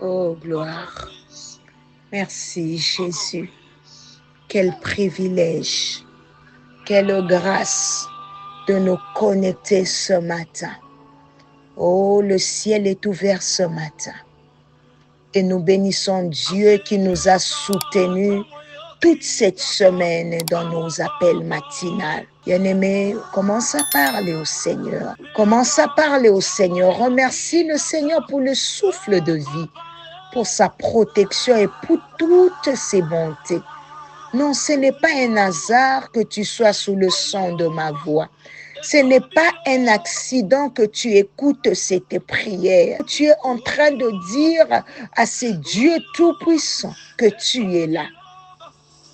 Oh, gloire. Merci, Jésus. Quel privilège, quelle grâce de nous connecter ce matin. Oh, le ciel est ouvert ce matin. Et nous bénissons Dieu qui nous a soutenus toute cette semaine dans nos appels matinales. Bien-aimé, commence à parler au Seigneur. Commence à parler au Seigneur. Remercie le Seigneur pour le souffle de vie, pour sa protection et pour toutes ses bontés. Non, ce n'est pas un hasard que tu sois sous le son de ma voix. Ce n'est pas un accident que tu écoutes cette prière. Tu es en train de dire à ce Dieu tout-puissant que tu es là.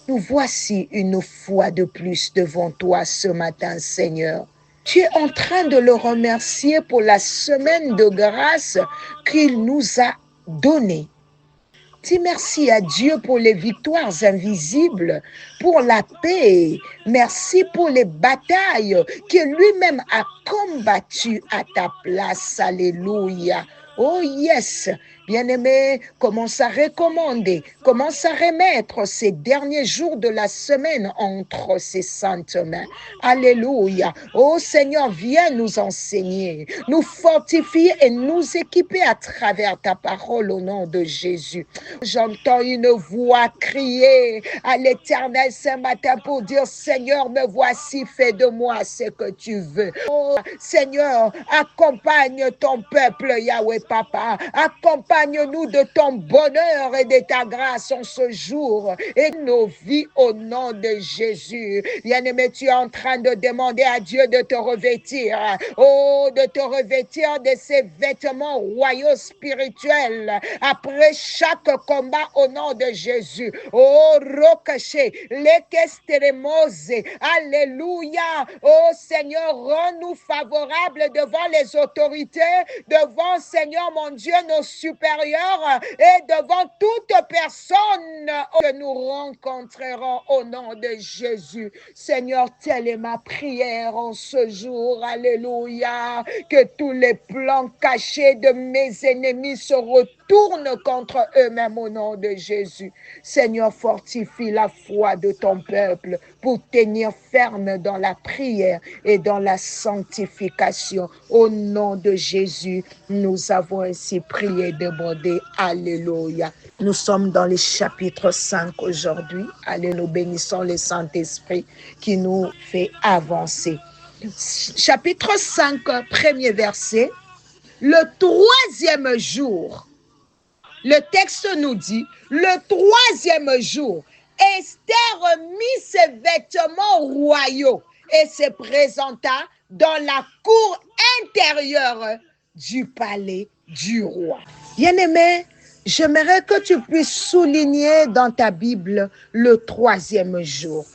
Nous voici une fois de plus devant toi ce matin, Seigneur. Tu es en train de le remercier pour la semaine de grâce qu'il nous a donnée. Dis merci à Dieu pour les victoires invisibles, pour la paix. Merci pour les batailles que lui-même a combattues à ta place. Alléluia. Oh yes, bien-aimé, commence à recommander, commence à remettre ces derniers jours de la semaine entre ses saintes mains. Alléluia. Oh Seigneur, viens nous enseigner, nous fortifier et nous équiper à travers ta parole au nom de Jésus. J'entends une voix crier à l'Éternel ce matin pour dire, Seigneur, me voici, fais de moi ce que tu veux. Oh Seigneur, accompagne ton peuple, Yahweh Papa. Accompagne-nous de ton bonheur et de ta grâce en ce jour et nos vies au nom de Jésus. Bien-aimé, tu es en train de demander à Dieu de te revêtir. Oh, de te revêtir de ces vêtements royaux spirituels après chaque combat au nom de Jésus. Oh, Rocaché, l'Ekestérémose. Alléluia. Oh, Seigneur, rends-nous favorables devant les autorités, devant, Seigneur, mon Dieu, nos supérieurs et devant toute personne que nous rencontrerons au nom de Jésus. Seigneur, telle est ma prière en ce jour. Alléluia. Que tous les plans cachés de mes ennemis se retournent contre eux-mêmes au nom de Jésus. Seigneur, fortifie la foi de ton peuple pour tenir ferme dans la prière et dans la sanctification. Au nom de Jésus, nous avons ainsi prié et demandé. Alléluia. Nous sommes dans le chapitre 5 aujourd'hui. Allez, nous bénissons le Saint-Esprit qui nous fait avancer. Chapitre 5, premier verset. Le troisième jour, le texte nous dit, le troisième jour, Esther mit ses vêtements royaux et se présenta dans la cour intérieure du palais du roi. Bien-aimé, j'aimerais que tu puisses souligner dans ta Bible le troisième jour.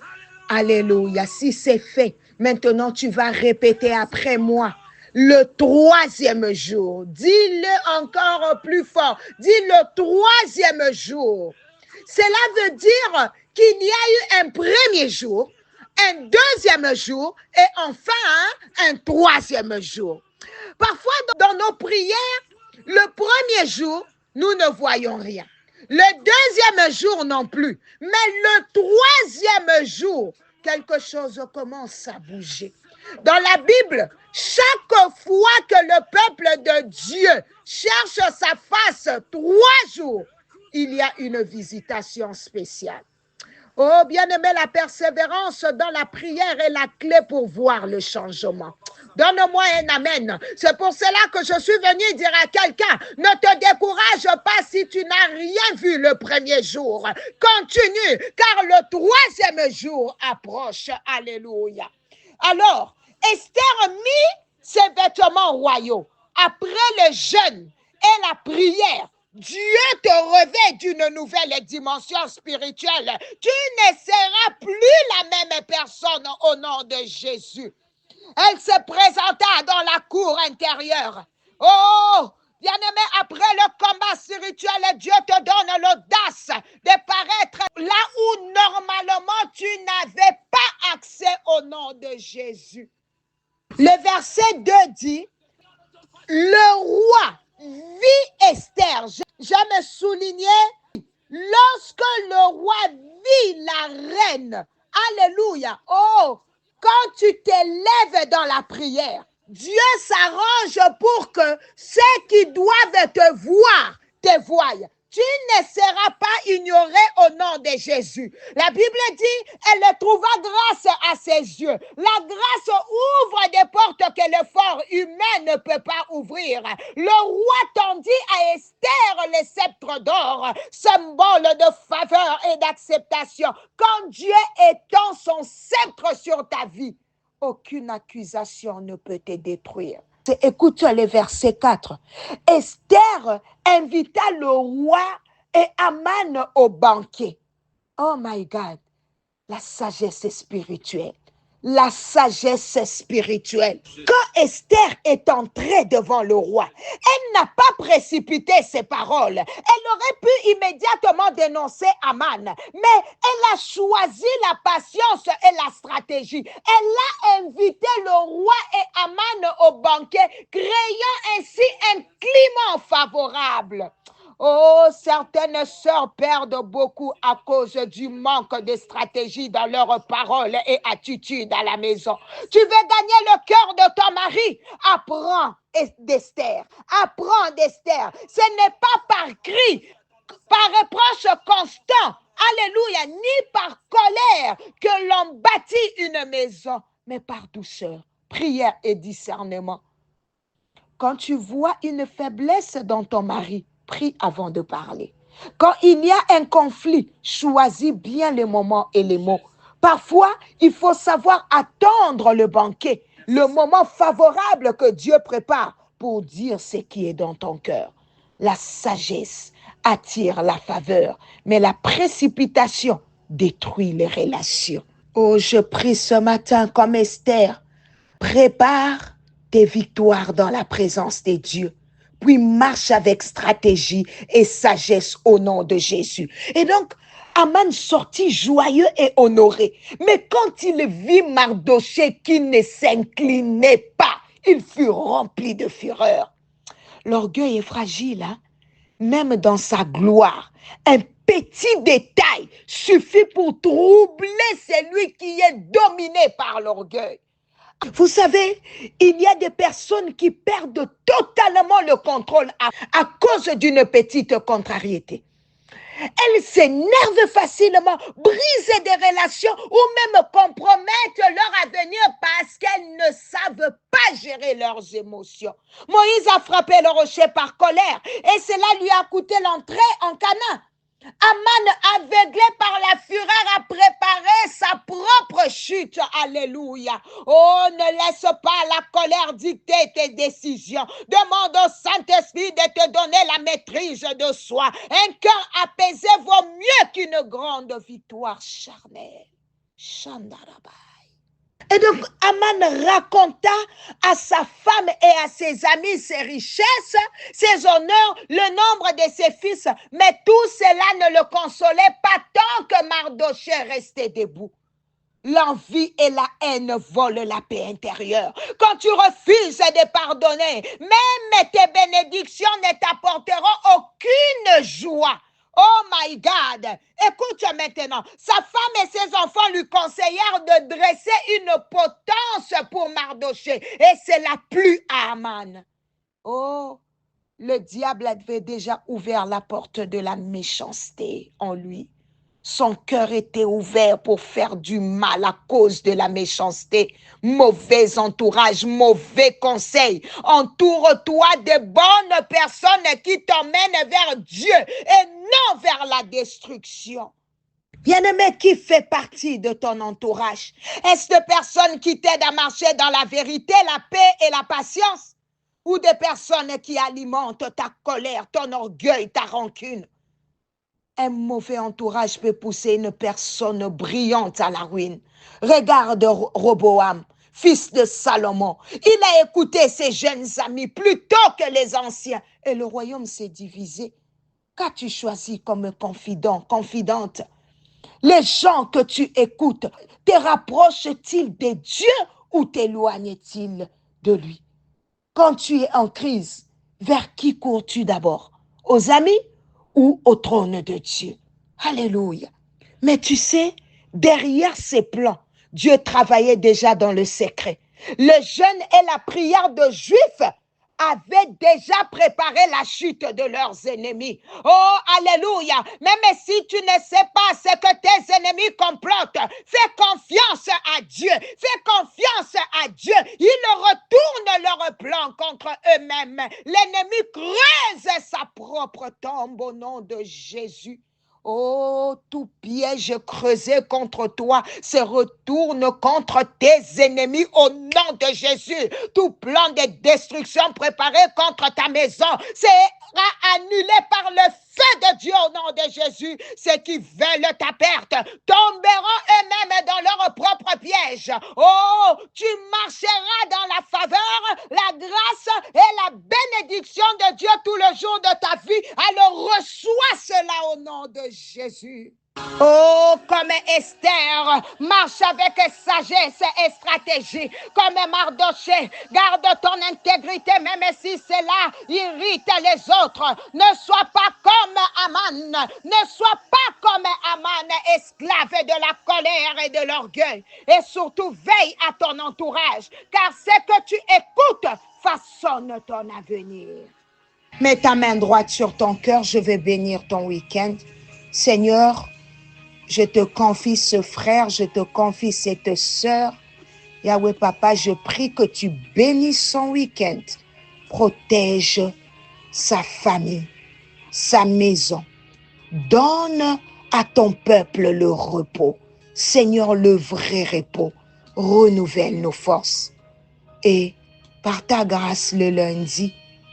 Alléluia, si c'est fait, maintenant tu vas répéter après moi. Le troisième jour, dis-le encore plus fort, dis le troisième jour. Cela veut dire qu'il y a eu un premier jour, un deuxième jour et enfin un troisième jour. Parfois dans nos prières, le premier jour, nous ne voyons rien. Le deuxième jour non plus. Mais le troisième jour, quelque chose commence à bouger. Dans la Bible, chaque fois que le peuple de Dieu cherche sa face 3 jours, il y a une visitation spéciale. Oh, bien-aimé, la persévérance dans la prière est la clé pour voir le changement. Donne-moi un amen. C'est pour cela que je suis venu dire à quelqu'un, ne te décourage pas si tu n'as rien vu le premier jour. Continue, car le troisième jour approche. Alléluia. Alors, Esther mit ses vêtements royaux après le jeûne et la prière. Dieu te revêt d'une nouvelle dimension spirituelle. Tu ne seras plus la même personne au nom de Jésus. Elle se présenta dans la cour intérieure. Oh, bien-aimé, après le combat spirituel, Dieu te donne l'audace de paraître là où normalement tu n'avais pas accès au nom de Jésus. Le verset 2 dit, le roi vit Esther, j'aime souligner, lorsque le roi vit la reine, alléluia, oh, quand tu t'élèves dans la prière, Dieu s'arrange pour que ceux qui doivent te voir, te voient. Tu ne seras pas ignoré au nom de Jésus. La Bible dit, elle trouva grâce à ses yeux. La grâce ouvre des portes que l'effort humain ne peut pas ouvrir. Le roi tendit à Esther le sceptre d'or, symbole de faveur et d'acceptation. Quand Dieu étend son sceptre sur ta vie, aucune accusation ne peut te détruire. Écoute le verset 4. Esther invita le roi et Aman au banquet. Oh my God, la sagesse spirituelle. La sagesse spirituelle. Quand Esther est entrée devant le roi, elle n'a pas précipité ses paroles. Elle aurait pu immédiatement dénoncer Aman, mais elle a choisi la patience et la stratégie. Elle a invité le roi et Aman au banquet, créant ainsi un climat favorable. Oh, certaines sœurs perdent beaucoup à cause du manque de stratégie dans leurs paroles et attitudes à la maison. Tu veux gagner le cœur de ton mari? Apprends d'Esther. Apprends d'Esther. Ce n'est pas par cri, par reproche constant, alléluia, ni par colère que l'on bâtit une maison, mais par douceur, prière et discernement. Quand tu vois une faiblesse dans ton mari, prie avant de parler. Quand il y a un conflit, choisis bien les moments et les mots. Parfois, il faut savoir attendre le banquet, le moment favorable que Dieu prépare pour dire ce qui est dans ton cœur. La sagesse attire la faveur, mais la précipitation détruit les relations. Oh, je prie ce matin comme Esther. Prépare tes victoires dans la présence de Dieu. Puis marche avec stratégie et sagesse au nom de Jésus. Et donc, Aman sortit joyeux et honoré. Mais quand il vit Mardochée qui ne s'inclinait pas, il fut rempli de fureur. L'orgueil est fragile, hein? Même dans sa gloire. Un petit détail suffit pour troubler celui qui est dominé par l'orgueil. Vous savez, il y a des personnes qui perdent totalement le contrôle à cause d'une petite contrariété. Elles s'énervent facilement, brisent des relations ou même compromettent leur avenir parce qu'elles ne savent pas gérer leurs émotions. Moïse a frappé le rocher par colère et cela lui a coûté l'entrée en Canaan. Aman, aveuglé par la fureur, a préparé sa propre chute. Alléluia. Oh, ne laisse pas la colère dicter tes décisions. Demande au Saint-Esprit de te donner la maîtrise de soi. Un cœur apaisé vaut mieux qu'une grande victoire charnelle. Chandarabai. Et donc, Aman raconta à sa femme et à ses amis ses richesses, ses honneurs, le nombre de ses fils. Mais tout cela ne le consolait pas tant que Mardochée restait debout. L'envie et la haine volent la paix intérieure. Quand tu refuses de pardonner, même tes bénédictions ne t'apporteront aucune joie. Oh my God! Écoute maintenant, sa femme et ses enfants lui conseillèrent de dresser une potence pour Mardochée et cela plut à Aman. Oh, le diable avait déjà ouvert la porte de la méchanceté en lui. Son cœur était ouvert pour faire du mal à cause de la méchanceté. Mauvais entourage, mauvais conseil. Entoure-toi de bonnes personnes qui t'emmènent vers Dieu et non vers la destruction. Bien-aimé, qui fait partie de ton entourage? Est-ce des personnes qui t'aident à marcher dans la vérité, la paix et la patience? Ou des personnes qui alimentent ta colère, ton orgueil, ta rancune? Un mauvais entourage peut pousser une personne brillante à la ruine. Regarde Roboam, fils de Salomon. Il a écouté ses jeunes amis plutôt que les anciens. Et le royaume s'est divisé. Qu'as-tu choisi comme confident, confidente? Les gens que tu écoutes, te rapprochent-ils de Dieu ou t'éloignent-ils de lui? Quand tu es en crise, vers qui cours-tu d'abord? Aux amis ou au trône de Dieu? Alléluia. Mais tu sais, derrière ces plans, Dieu travaillait déjà dans le secret. Le jeûne et la prière de Juifs avaient déjà préparé la chute de leurs ennemis. Oh, alléluia. Même si tu ne sais pas ce que tes ennemis complotent, fais confiance à Dieu. Fais confiance à Dieu. Ils retournent leurs plans contre eux-mêmes. L'ennemi creuse sa propre tombe au nom de Jésus. Oh, tout piège creusé contre toi se retourne contre tes ennemis au nom de Jésus. Tout plan de destruction préparé contre ta maison sera annulé par le feu de Dieu au nom de Jésus. Ceux qui veulent ta perte tomberont eux-mêmes dans leur propre piège. Oh, tu marcheras dans la faveur, la grâce et la bénédiction de Dieu tout le jour de ta vie. Alors reçois cela au nom de Jésus. Oh, comme Esther, marche avec sagesse et stratégie. Comme Mardoché, garde ton intégrité, même si cela irrite les autres. Ne sois pas comme Aman. Ne sois pas comme Aman, esclave de la colère et de l'orgueil. Et surtout, veille à ton entourage, car ce que tu écoutes façonne ton avenir. Mets ta main droite sur ton cœur, je vais bénir ton week-end. Seigneur, je te confie ce frère, je te confie cette sœur. Yahweh Papa, je prie que tu bénisses son week-end. Protège sa famille, sa maison. Donne à ton peuple le repos. Seigneur, le vrai repos. Renouvelle nos forces. Et par ta grâce, le lundi,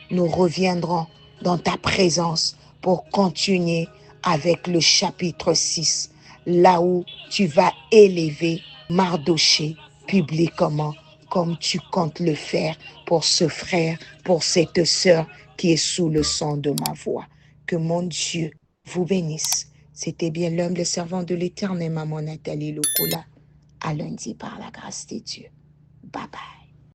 nous reviendrons dans ta présence pour continuer avec le chapitre 6, là où tu vas élever Mardoché publiquement, comme tu comptes le faire pour ce frère, pour cette sœur qui est sous le son de ma voix. Que mon Dieu vous bénisse. C'était bien l'humble servant de l'Éternel, maman Nathalie Lokola. À lundi par la grâce de Dieu. Bye bye.